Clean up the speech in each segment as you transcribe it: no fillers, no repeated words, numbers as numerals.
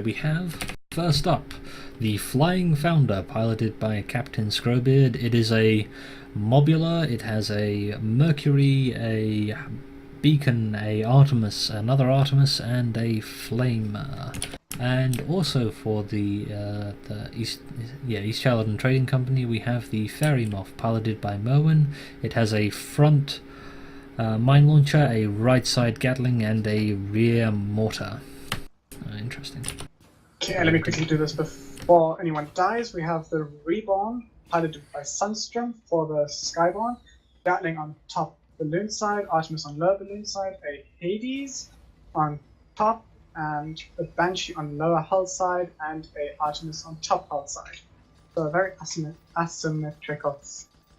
we have, first up, the Flying Founder, piloted by Captain Scrowbeard. It is a Mobula, it has a Mercury, a Beacon, a Artemis, another Artemis, and a Flamer. And also for the East Charlton Trading Company, we have the Fairy Moth, piloted by Merwin. It has a front mine launcher, a right side Gatling, and a rear mortar. Interesting. Okay, let me quickly do this before anyone dies. We have the Reborn, piloted by Sunstrom for the Skyborne. Gatling on top balloon side, Artemis on lower balloon side, a Hades on top, and a Banshee on lower hull side, and a Artemis on top hull side. So very asymmetrical.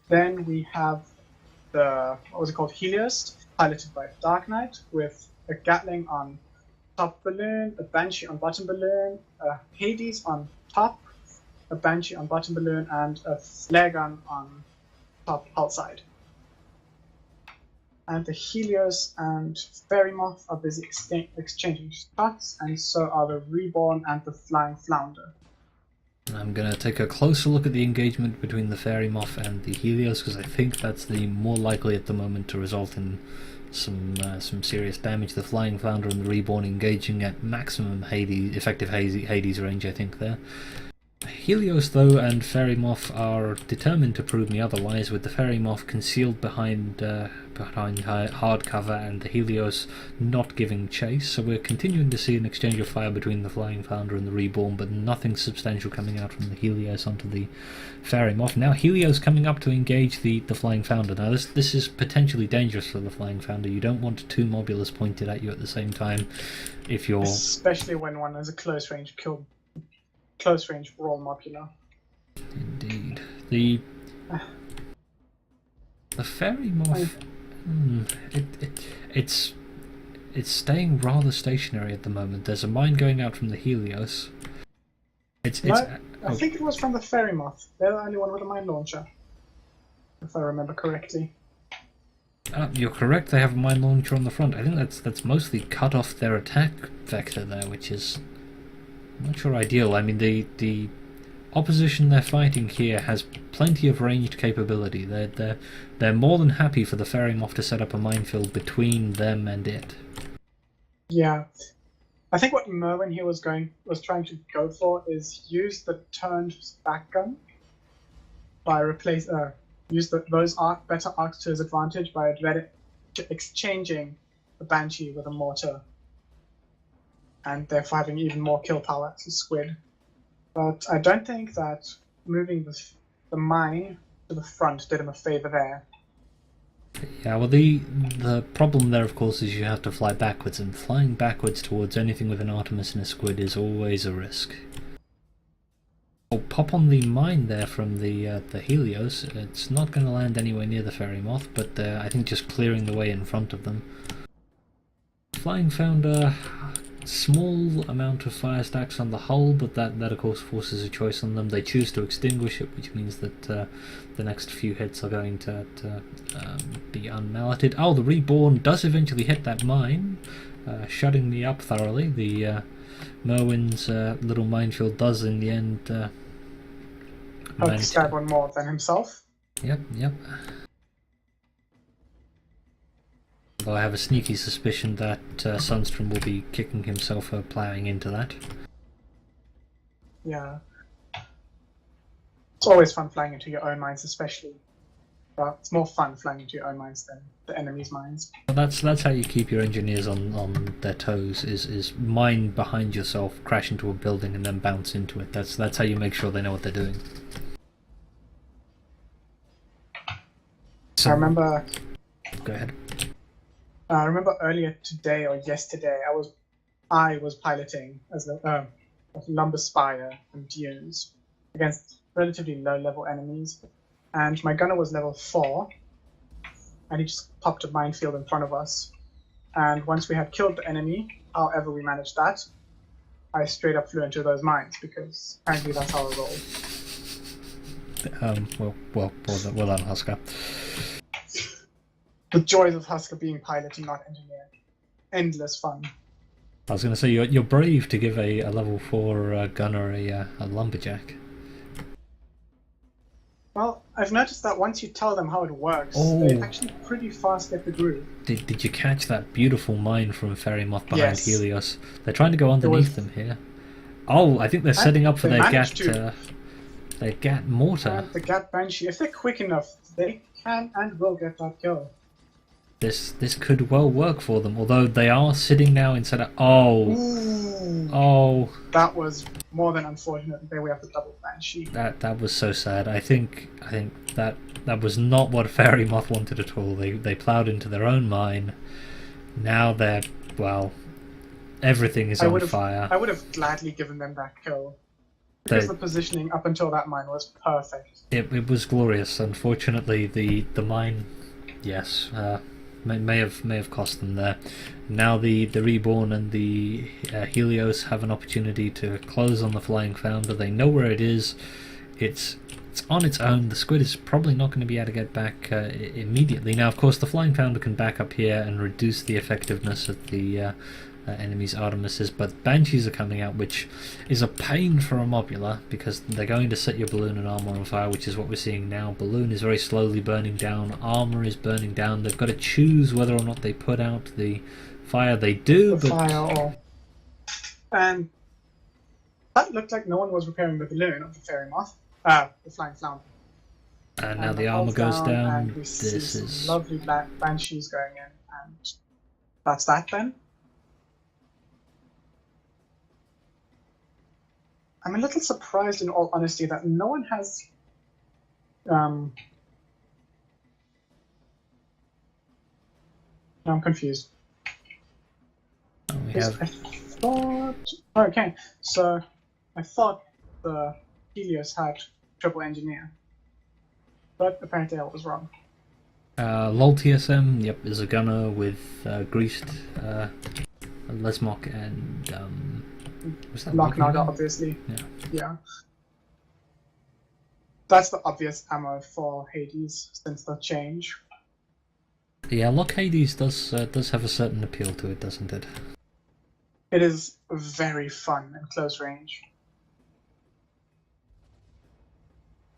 Then we have the, Helios, piloted by Dark Knight, with a Gatling on top balloon, a Banshee on bottom balloon, a Hades on top, a Banshee on bottom balloon, and a flare gun on top hull side. And the Helios and Fairy Moth are busy exchanging shots, and so are the Reborn and the Flying Flounder. I'm going to take a closer look at the engagement between the Fairy Moth and the Helios, because I think that's the more likely at the moment to result in some serious damage. The Flying Flounder and the Reborn engaging at maximum effective Hades range, I think, there. Helios, though, and Fairy Moth are determined to prove me otherwise, with the Fairy Moth concealed behind hard cover and the Helios not giving chase. So we're continuing to see an exchange of fire between the Flying Flounder and the Reborn, but nothing substantial coming out from the Helios onto the Fairy Moth. Now Helios coming up to engage the Flying Flounder. Now this is potentially dangerous for the Flying Flounder. You don't want two Mobulas pointed at you at the same time if you're... Especially when one has a close range brawl Mobula. Indeed. The Fairy Moth, it's staying rather stationary at the moment. There's a mine going out from the Helios. I think it was from the Fairy Moth. They're the only one with a mine launcher, if I remember correctly. You're correct. They have a mine launcher on the front. I think that's mostly cut off their attack vector there, which is I'm not sure ideal. I mean, the opposition they're fighting here has plenty of ranged capability. They're more than happy for the Fairy Moth to set up a minefield between them and it. Yeah, I think what Merwin here was trying to go for is use the turned back gun by use those better arcs to his advantage by exchanging the Banshee with a mortar, and therefore having even more kill power to Squid. But I don't think that moving the mine to the front did him a favour there. Yeah, well the problem there of course is you have to fly backwards, and flying backwards towards anything with an Artemis and a Squid is always a risk. I'll pop on the mine there from the Helios. It's not going to land anywhere near the Fairy Moth, but I think just clearing the way in front of them. Flying Founder, small amount of fire stacks on the hull, but that of course forces a choice on them. They choose to extinguish it, which means that the next few hits are going to be unmalleted. Oh, the Reborn does eventually hit that mine, shutting me up thoroughly. The Merwin's little minefield does in the end hurt the Skyborne more than himself. Yep. Though I have a sneaky suspicion that Sunstrom will be kicking himself for ploughing into that. Yeah. It's always fun flying into your own mines, especially. Well, it's more fun flying into your own mines than the enemy's mines. That's how you keep your engineers on their toes, is mine behind yourself, crash into a building and then bounce into it. That's how you make sure they know what they're doing. So, I remember... Go ahead. I remember earlier today or yesterday, I was piloting as a Lumber Spire and Dunes against relatively low-level enemies, and my gunner was level 4, and he just popped a minefield in front of us. And once we had killed the enemy, however we managed that, I straight up flew into those mines, because apparently that's how I roll. Well done, Huskarr. The joys of Huskarr being pilot and not engineer. Endless fun. I was going to say you're brave to give a level 4 gunner a lumberjack. Well, I've noticed that once you tell them how it works, Oh. they actually pretty fast get the groove. Did you catch that beautiful mine from Fairy Moth behind Yes. Helios? They're trying to go underneath them here. Oh, I think they're setting up for their Gat mortar. And the Gat Banshee, if they're quick enough, they can and will get that kill. This could well work for them, although they are sitting now instead of... Oh. That was more than unfortunate. There we have the double Banshee. That was so sad. I think that was not what Fairy Moth wanted at all. They ploughed into their own mine. Now they're, well, everything is on fire. I would have gladly given them that kill. Because the positioning up until that mine was perfect. It was glorious. Unfortunately, the mine, yes, may have cost them there. Now the Reborn and the Helios have an opportunity to close on the Flying Founder. They know where it is. It's on its own. The Squid is probably not going to be able to get back immediately. Now, of course, the Flying Founder can back up here and reduce the effectiveness of the enemy's Artemises, but Banshees are coming out, which is a pain for a Mobula, because they're going to set your balloon and armor on fire, which is what we're seeing now. Balloon is very slowly burning down, armor is burning down. They've got to choose whether or not they put out the fire. They do, and that looked like no one was repairing the balloon of the Fairy Moth, the Flying Flounder. And now the armor goes down. And we see some lovely black Banshees going in, and that's that then. I'm a little surprised, in all honesty, that no one has I'm confused. We have... I thought... Okay, so I thought the Helios had triple engineer, but apparently I was wrong. LOL TSM, yep, is a gunner with greased Lesmok and Locknaga, obviously. Yeah. That's the obvious ammo for Hades since the change. Yeah, Lock Hades does have a certain appeal to it, doesn't it? It is very fun in close range.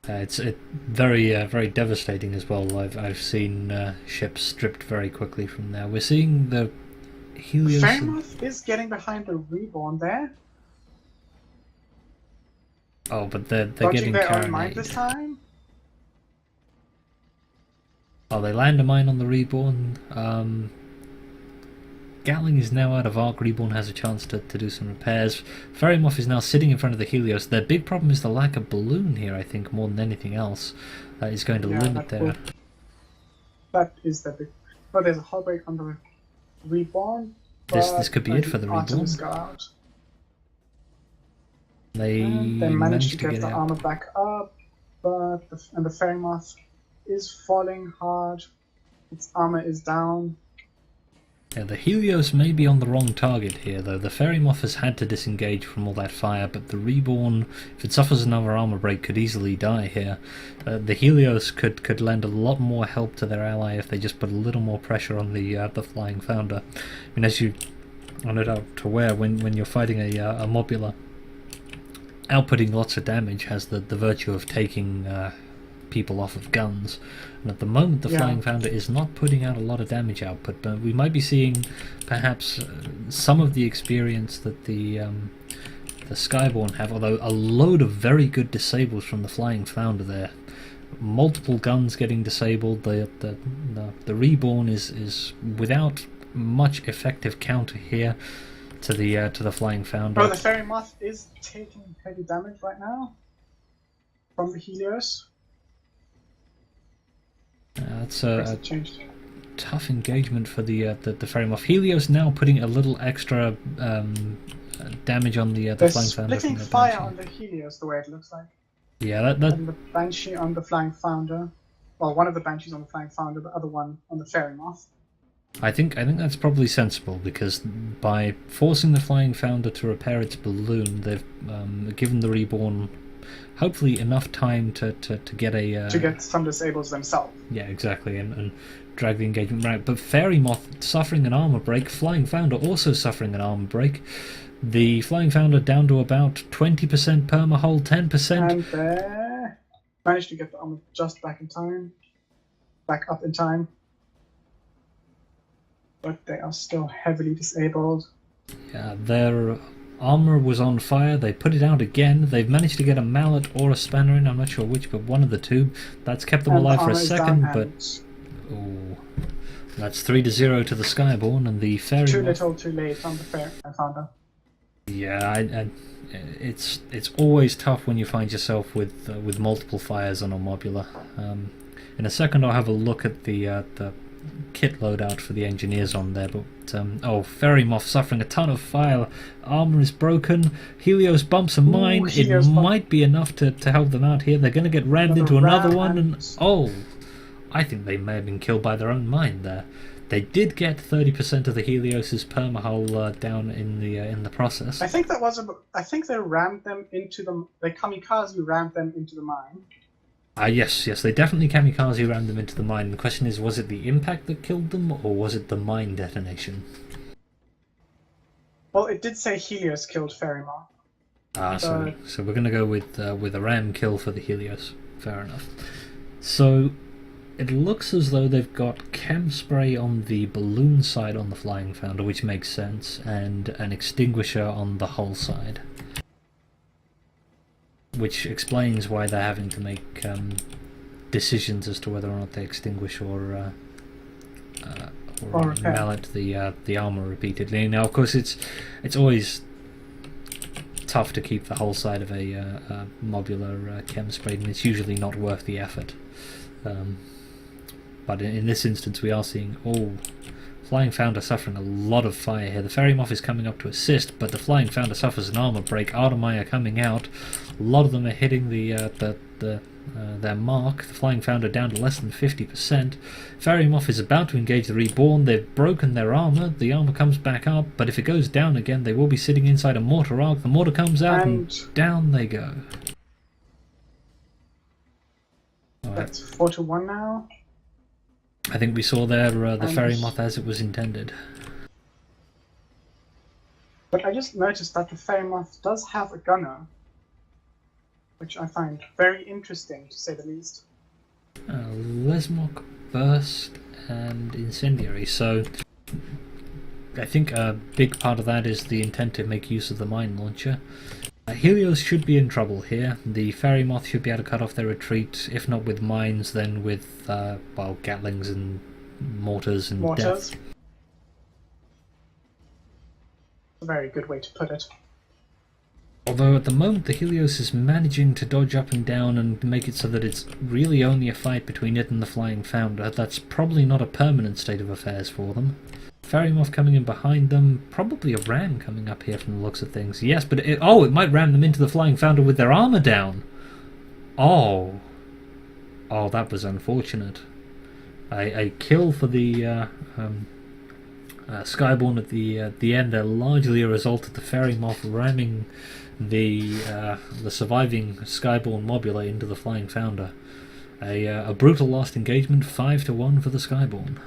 It's very devastating as well. I've seen ships stripped very quickly from there. We're seeing the Helios... Fairy Moth is getting behind the Reborn there. Oh, but they're Dodging getting their own carried. mine this time. Oh, they land a mine on the Reborn. Gatling is now out of arc. Reborn has a chance to do some repairs. Fairy Moth is now sitting in front of the Helios. Their big problem is the lack of balloon here, I think, more than anything else. Is going to limit their... That is the big... But there's a hull break on the Reborn. This could be it for the Reborn. They managed to get the out. armor back up, but the Fairy Moth is falling hard. Its armor is down. Yeah, the Helios may be on the wrong target here, though. The Fairy Moth has had to disengage from all that fire, but the Reborn, if it suffers another armor break, could easily die here. The Helios could lend a lot more help to their ally if they just put a little more pressure on the Flying Founder. I mean, as you are no doubt aware, when you're fighting a Mobula, outputting lots of damage has the virtue of taking people off of guns, and at the moment the Flying Founder is not putting out a lot of damage output, but we might be seeing perhaps some of the experience that the Skyborne have, although a load of very good disables from the Flying Founder there. Multiple guns getting disabled. The Reborn is without much effective counter here to the Flying Founder. Oh, the Fairy Moth is taking heavy damage right now from the Helios. That's a tough engagement for the Fairy Moth. Helios now putting a little extra damage on the Flying Founder. They're splitting fire on the Helios, the way it looks like. Yeah, And the Banshee on the Flying Founder. Well, one of the Banshees on the Flying Founder, the other one on the Fairy Moth. I think that's probably sensible, because by forcing the Flying Founder to repair its balloon, they've given the Reborn hopefully enough time to get a... to get some disables themselves. Yeah, exactly, and drag the engagement right. But Fairy Moth suffering an armor break, Flying Founder also suffering an armor break. The Flying Founder down to about 20% permahull, 10%. And there, managed to get the armor just back up in time. But they are still heavily disabled. Yeah, their armor was on fire. They put it out again. They've managed to get a mallet or a spanner in. I'm not sure which, but one of the two. That's kept them alive for a second, but that's 3-0 to the Skyborne, and the Fairy Too Moth. little, too late on the Founder. Yeah, it's always tough when you find yourself with multiple fires on a modular. In a second, I'll have a look at the kit loadout for the engineers on there, but Fairy Moth suffering a ton of fire. Armor is broken. Helios bumps a mine. It might be enough to help them out here. They're going to get rammed into another one, and I think they may have been killed by their own mine there. They did get 30% of the Helios's permahull down in the process. I think they rammed them into the. They kamikaze rammed them into the mine. Yes, they definitely kamikaze rammed them into the mine. The question is, was it the impact that killed them, or was it the mine detonation? Well, it did say Helios killed Fairy Moth. So we're going to go with a ram kill for the Helios. Fair enough. So it looks as though they've got chem spray on the balloon side on the Flying Founder, which makes sense, and an extinguisher on the hull side. Which explains why they're having to make decisions as to whether or not they extinguish or mallet the armor repeatedly. Now, of course, it's always tough to keep the whole side of a modular chem spray, and it's usually not worth the effort. But in this instance, we are seeing Flying Founder suffering a lot of fire here. The Fairy Moth is coming up to assist, but the Flying Founder suffers an armor break. Artemire coming out. A lot of them are hitting their mark. The Flying Founder down to less than 50%. Fairy Moth is about to engage the Reborn. They've broken their armor. The armor comes back up, but if it goes down again, they will be sitting inside a mortar arc. The mortar comes out, and down they go. That's 4-1 now. I think we saw there the Fairy Moth as it was intended. But I just noticed that the Fairy Moth does have a gunner, which I find very interesting, to say the least. Lesmok, Burst, and Incendiary. So I think a big part of that is the intent to make use of the mine launcher. Helios should be in trouble here. The Fairy Moth should be able to cut off their retreat, if not with mines, then with Gatlings and mortars and death. A very good way to put it. Although at the moment the Helios is managing to dodge up and down and make it so that it's really only a fight between it and the Flying Founder. That's probably not a permanent state of affairs for them. Fairy Moth coming in behind them, probably a ram coming up here from the looks of things. Yes, but it might ram them into the Flying Founder with their armor down. Oh, that was unfortunate. A kill for the Skyborne at the end there, largely a result of the Fairy Moth ramming the surviving Skyborne modular into the Flying Founder. A brutal last engagement, 5-1 for the Skyborne.